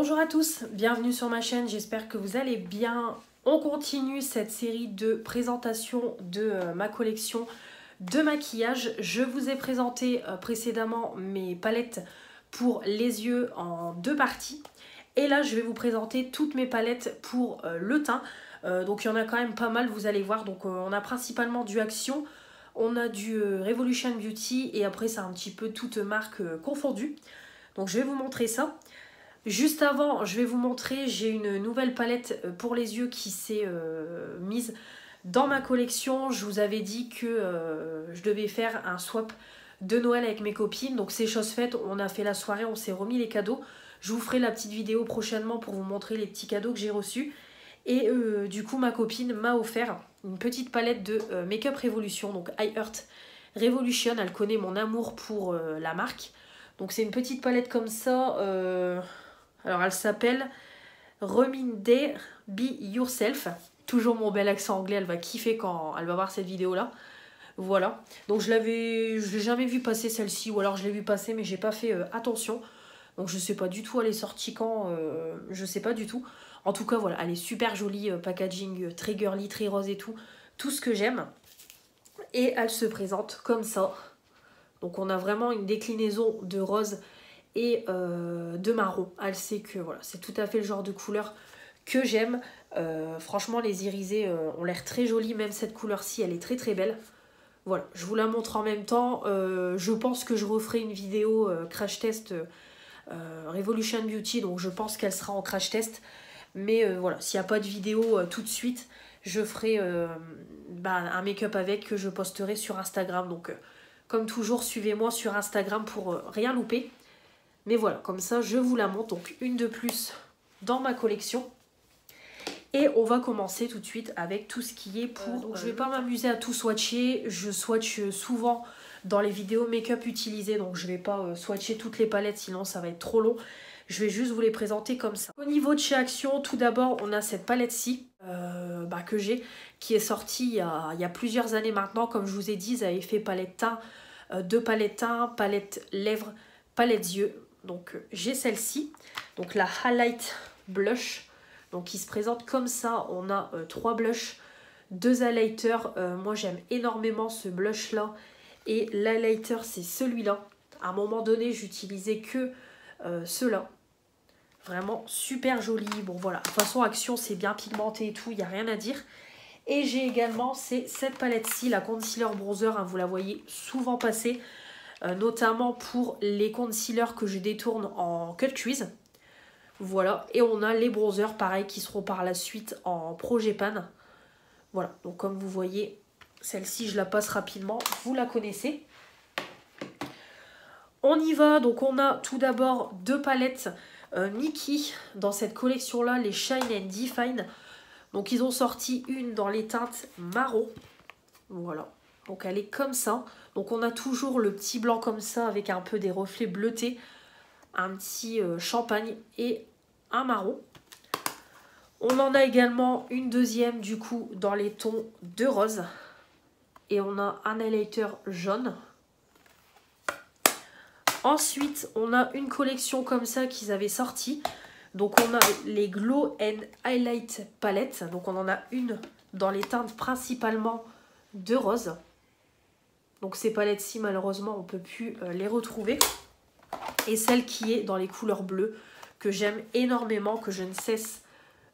Bonjour à tous, bienvenue sur ma chaîne, j'espère que vous allez bien. On continue cette série de présentations de ma collection de maquillage. Je vous ai présenté précédemment mes palettes pour les yeux en deux parties. Et là, je vais vous présenter toutes mes palettes pour le teint. Donc il y en a quand même pas mal, vous allez voir. Donc on a principalement du Action, on a du Revolution Beauty et après c'est un petit peu toutes marques confondues. Donc je vais vous montrer ça. Juste avant, je vais vous montrer, j'ai une nouvelle palette pour les yeux qui s'est mise dans ma collection. Je vous avais dit que je devais faire un swap de Noël avec mes copines. Donc c'est chose faite, on a fait la soirée, on s'est remis les cadeaux. Je vous ferai la petite vidéo prochainement pour vous montrer les petits cadeaux que j'ai reçus. Et du coup, ma copine m'a offert une petite palette de Make-up Revolution, donc I Heart Revolution. Elle connaît mon amour pour la marque. Donc c'est une petite palette comme ça. Alors elle s'appelle Reminder Be Yourself. Toujours mon bel accent anglais, elle va kiffer quand elle va voir cette vidéo là. Voilà. Donc je l'ai jamais vu passer celle-ci, ou alors je l'ai vu passer mais j'ai pas fait attention. Donc je sais pas du tout elle est sortie quand, je sais pas du tout. En tout cas voilà, elle est super jolie, packaging très girly, très rose et tout. Tout ce que j'aime. Et elle se présente comme ça. Donc on a vraiment une déclinaison de rose et de marron. Elle sait que voilà, c'est tout à fait le genre de couleur que j'aime. Franchement les irisés ont l'air très jolis, même cette couleur-ci elle est très très belle. Voilà, je vous la montre en même temps. Je pense que je referai une vidéo crash test Revolution Beauty, donc je pense qu'elle sera en crash test. Mais voilà, s'il n'y a pas de vidéo tout de suite, je ferai un make-up avec que je posterai sur Instagram. Donc comme toujours, suivez-moi sur Instagram pour rien louper. Mais voilà, comme ça, je vous la montre. Donc, une de plus dans ma collection. Et on va commencer tout de suite avec tout ce qui est pour... donc, je vais pas m'amuser à tout swatcher. Je swatch souvent dans les vidéos make-up utilisées. Donc, je vais pas swatcher toutes les palettes, sinon ça va être trop long. Je vais juste vous les présenter comme ça. Au niveau de chez Action, tout d'abord, on a cette palette-ci que j'ai, qui est sortie il y a plusieurs années maintenant. Comme je vous ai dit, ils avaient fait palette teint, deux palettes teint, palette lèvres, palette yeux. Donc j'ai celle-ci, donc la Highlight Blush, donc qui se présente comme ça. On a trois blushs, deux highlighters. Moi j'aime énormément ce blush là, et l'highlighter c'est celui-là. À un moment donné j'utilisais que ceux-là. Vraiment super joli. Bon voilà, de toute façon Action c'est bien pigmenté et tout, il n'y a rien à dire. Et j'ai également cette palette-ci, la concealer bronzer, hein, vous la voyez souvent passer. Notamment pour les concealers que je détourne en cut crease. Voilà, et on a les bronzers pareil qui seront par la suite en Projepan. Voilà, donc comme vous voyez, celle-ci je la passe rapidement, vous la connaissez. On y va, donc on a tout d'abord deux palettes Mickey dans cette collection là, les Shine and Define. Donc ils ont sorti une dans les teintes marron, voilà. Donc elle est comme ça. Donc on a toujours le petit blanc comme ça avec un peu des reflets bleutés. Un petit champagne et un marron. On en a également une deuxième du coup dans les tons de rose. Et on a un highlighter jaune. Ensuite on a une collection comme ça qu'ils avaient sorti. Donc on a les Glow and Highlight Palettes. Donc on en a une dans les teintes principalement de rose. Donc ces palettes-ci, malheureusement, on ne peut plus les retrouver. Et celle qui est dans les couleurs bleues, que j'aime énormément, que je ne cesse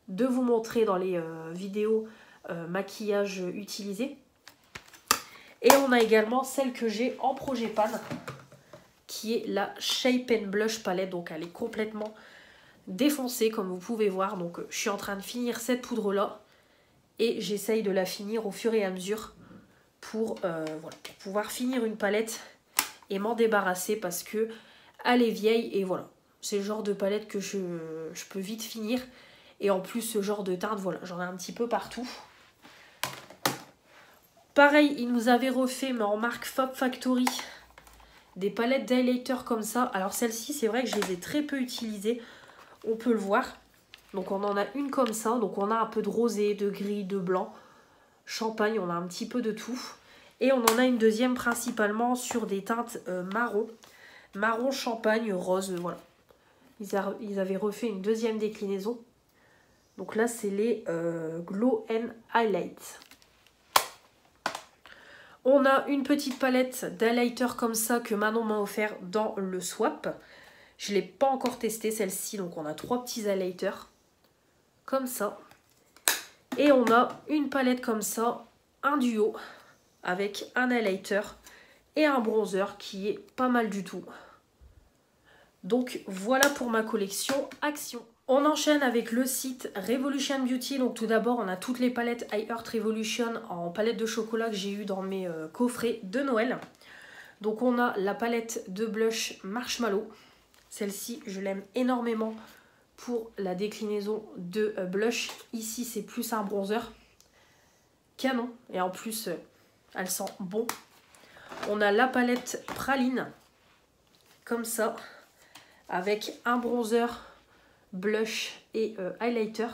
de vous montrer dans les vidéos maquillage utilisées. Et on a également celle que j'ai en Projepan, qui est la Shape and Blush Palette. Donc elle est complètement défoncée, comme vous pouvez voir. Donc je suis en train de finir cette poudre-là. Et j'essaye de la finir au fur et à mesure. Pour pouvoir finir une palette et m'en débarrasser parce que elle est vieille et voilà. C'est le genre de palette que je peux vite finir. Et en plus ce genre de teinte, voilà, j'en ai un petit peu partout. Pareil, ils nous avaient refait, mais en marque Fab Factory, des palettes d'highlighter comme ça. Alors celle-ci, c'est vrai que je les ai très peu utilisées. On peut le voir. Donc on en a une comme ça. Donc on a un peu de rosé, de gris, de blanc. Champagne, on a un petit peu de tout. Et on en a une deuxième principalement sur des teintes marron. Marron, champagne, rose, voilà. Ils avaient refait une deuxième déclinaison. Donc là, c'est les Glow and Highlight. On a une petite palette d'highlighter comme ça que Manon m'a offert dans le swap. Je ne l'ai pas encore testé celle-ci. Donc on a 3 petits highlighters. Comme ça. Et on a une palette comme ça. Un duo. Avec un highlighter et un bronzer qui est pas mal du tout. Donc voilà pour ma collection Action. On enchaîne avec le site Revolution Beauty. Donc tout d'abord, on a toutes les palettes I Heart Revolution en palette de chocolat que j'ai eu dans mes coffrets de Noël. Donc on a la palette de blush Marshmallow. Celle-ci, je l'aime énormément pour la déclinaison de blush. Ici, c'est plus un bronzer. Canon. Et en plus, elle sent bon. On a la palette Praline. Comme ça. Avec un bronzer, blush et highlighter.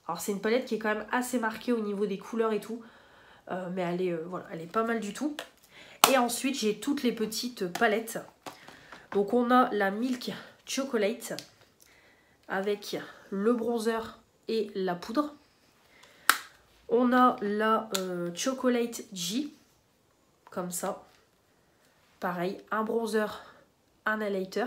Alors c'est une palette qui est quand même assez marquée au niveau des couleurs et tout. Mais elle est, voilà, elle est pas mal du tout. Et ensuite j'ai toutes les petites palettes. Donc on a la Milk Chocolate avec le bronzer et la poudre. On a la Chocolate G. Comme ça. Pareil, un bronzer, un highlighter.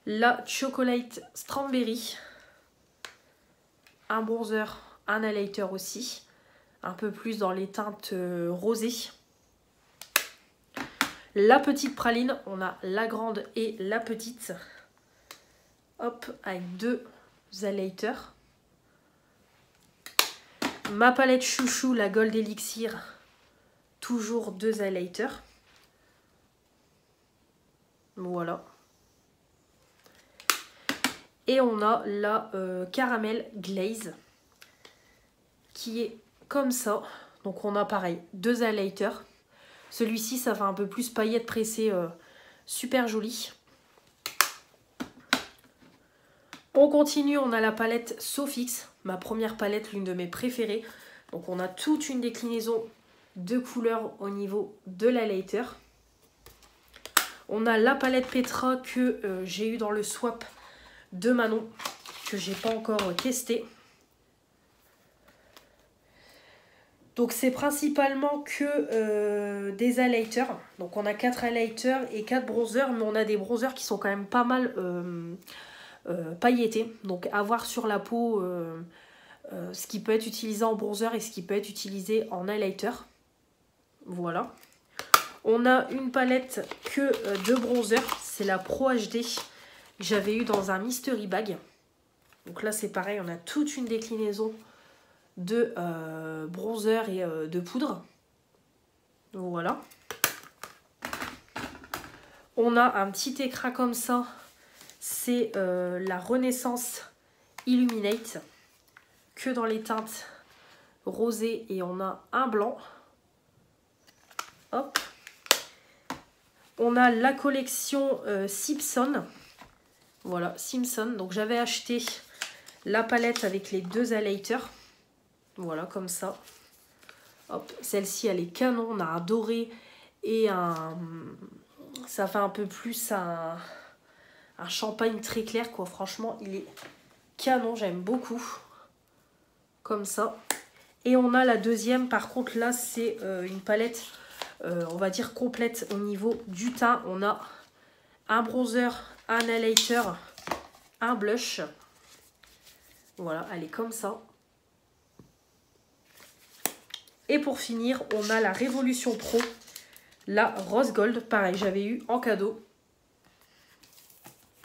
La Chocolate Strawberry, un bronzer, un highlighter aussi, un peu plus dans les teintes rosées. La petite praline, on a la grande et la petite, hop, avec 2 highlighters. Ma palette chouchou, la Gold Elixir, toujours 2 highlighters. Voilà. Et on a la Caramel Glaze qui est comme ça. Donc on a pareil 2 highlighters. Celui-ci ça fait un peu plus paillettes pressées, super joli. On continue, on a la palette Sofix, ma première palette, l'une de mes préférées. Donc on a toute une déclinaison de couleurs au niveau de l'highlighter. On a la palette Petra que j'ai eu dans le swap de Manon, que j'ai pas encore testé. Donc c'est principalement que des highlighters. Donc on a 4 highlighters et 4 bronzers, mais on a des bronzers qui sont quand même pas mal pailletés. Donc à voir sur la peau ce qui peut être utilisé en bronzer et ce qui peut être utilisé en highlighter. Voilà. On a une palette que de bronzer, c'est la Pro HD. J'avais eu dans un mystery bag. Donc là c'est pareil, on a toute une déclinaison de bronzer et de poudre. Voilà. On a un petit écran comme ça. C'est la Renaissance Illuminate. Que dans les teintes rosées et on a un blanc. Hop. On a la collection Simpson. Voilà, Simpson. Donc j'avais acheté la palette avec les 2 highlighters. Voilà, comme ça. Hop, celle-ci, elle est canon. On a un doré et un... Ça fait un peu plus un champagne très clair, quoi. Franchement, il est canon. J'aime beaucoup. Comme ça. Et on a la deuxième. Par contre, là, c'est une palette, on va dire, complète au niveau du teint. On a un bronzer, un highlighter, un blush. Voilà, elle est comme ça. Et pour finir, on a la Révolution Pro, la Rose Gold. Pareil, j'avais eu en cadeau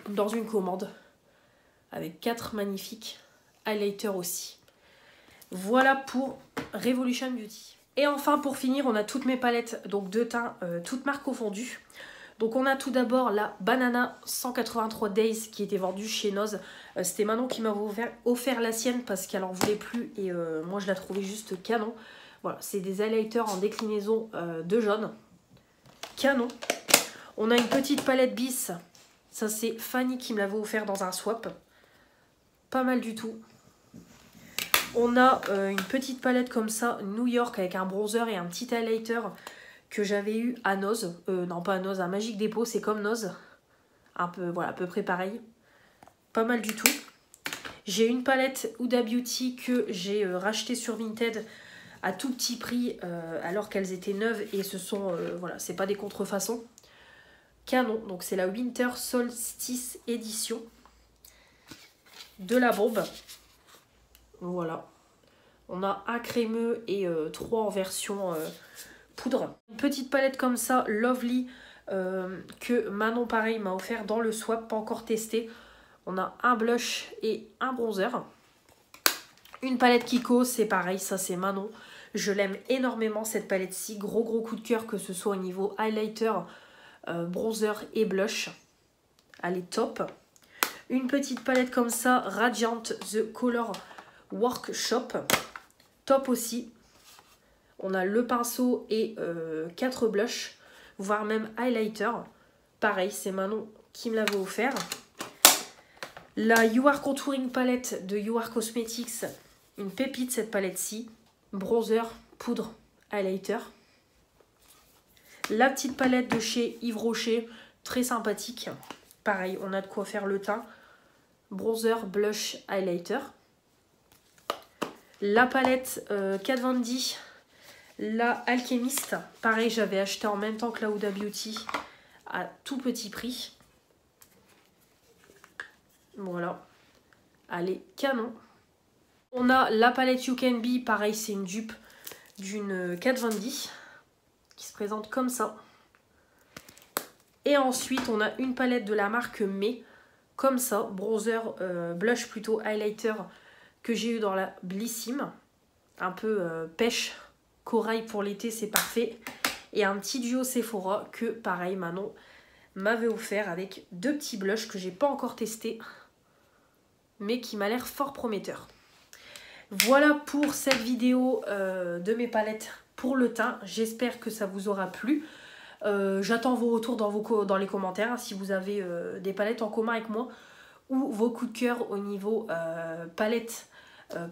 dans une commande avec 4 magnifiques highlighters aussi. Voilà pour Revolution Beauty. Et enfin, pour finir, on a toutes mes palettes donc de teint, toutes marques confondues. Donc on a tout d'abord la Banana 183 Days qui était vendue chez Noz. C'était Manon qui m'avait offert la sienne parce qu'elle en voulait plus et moi je la trouvais juste canon. Voilà, c'est des highlighters en déclinaison de jaune. Canon. On a une petite palette bis. Ça c'est Fanny qui me l'avait offert dans un swap. Pas mal du tout. On a une petite palette comme ça, New York, avec un bronzer et un petit highlighter que j'avais eu à Noz. Non, pas à Noz, à Magic Depot, c'est comme Noz. Un peu, voilà, à peu près pareil. Pas mal du tout. J'ai une palette Huda Beauty que j'ai rachetée sur Vinted à tout petit prix alors qu'elles étaient neuves et ce sont, voilà, c'est pas des contrefaçons. Canon, donc c'est la Winter Solstice Edition de la bombe. Voilà. On a un crémeux et 3 en version poudre. Une petite palette comme ça, Lovely, que Manon pareil m'a offert dans le swap, pas encore testé. On a un blush et un bronzer. Une palette Kiko, c'est pareil, ça c'est Manon. Je l'aime énormément cette palette-ci. Gros coup de cœur que ce soit au niveau highlighter, bronzer et blush. Elle est top. Une petite palette comme ça, Radiant The Color Workshop. Top aussi. On a le pinceau et 4 blushs, voire même highlighter. Pareil, c'est Manon qui me l'avait offert. La You Are Contouring palette de You Are Cosmetics. Une pépite cette palette-ci. Bronzer, poudre, highlighter. La petite palette de chez Yves Rocher, très sympathique. Pareil, on a de quoi faire le teint. Bronzer, blush, highlighter. La palette Kat Von D, la Alchemist. Pareil, j'avais acheté en même temps que la Huda Beauty à tout petit prix. Voilà. Allez, canon. On a la palette You Can Be. Pareil, c'est une dupe d'une Kat Von D qui se présente comme ça. Et ensuite, on a une palette de la marque May, comme ça. Bronzer, blush plutôt, highlighter que j'ai eu dans la Blissim. Un peu pêche, corail pour l'été, c'est parfait. Et un petit duo Sephora que, pareil, Manon m'avait offert avec 2 petits blushs que j'ai pas encore testé, mais qui m'a l'air fort prometteur. Voilà pour cette vidéo de mes palettes pour le teint. J'espère que ça vous aura plu. J'attends vos retours dans les commentaires, hein, si vous avez des palettes en commun avec moi ou vos coups de cœur au niveau palette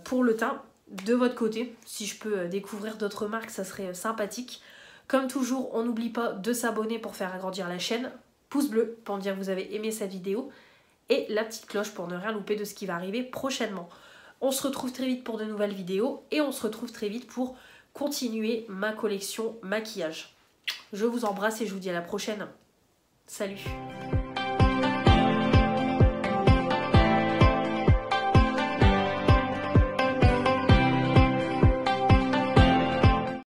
pour le teint de votre côté. Si je peux découvrir d'autres marques, ça serait sympathique. Comme toujours, on n'oublie pas de s'abonner pour faire agrandir la chaîne. Pouce bleu pour me dire que vous avez aimé cette vidéo. Et la petite cloche pour ne rien louper de ce qui va arriver prochainement. On se retrouve très vite pour de nouvelles vidéos. Et on se retrouve très vite pour continuer ma collection maquillage. Je vous embrasse et je vous dis à la prochaine. Salut!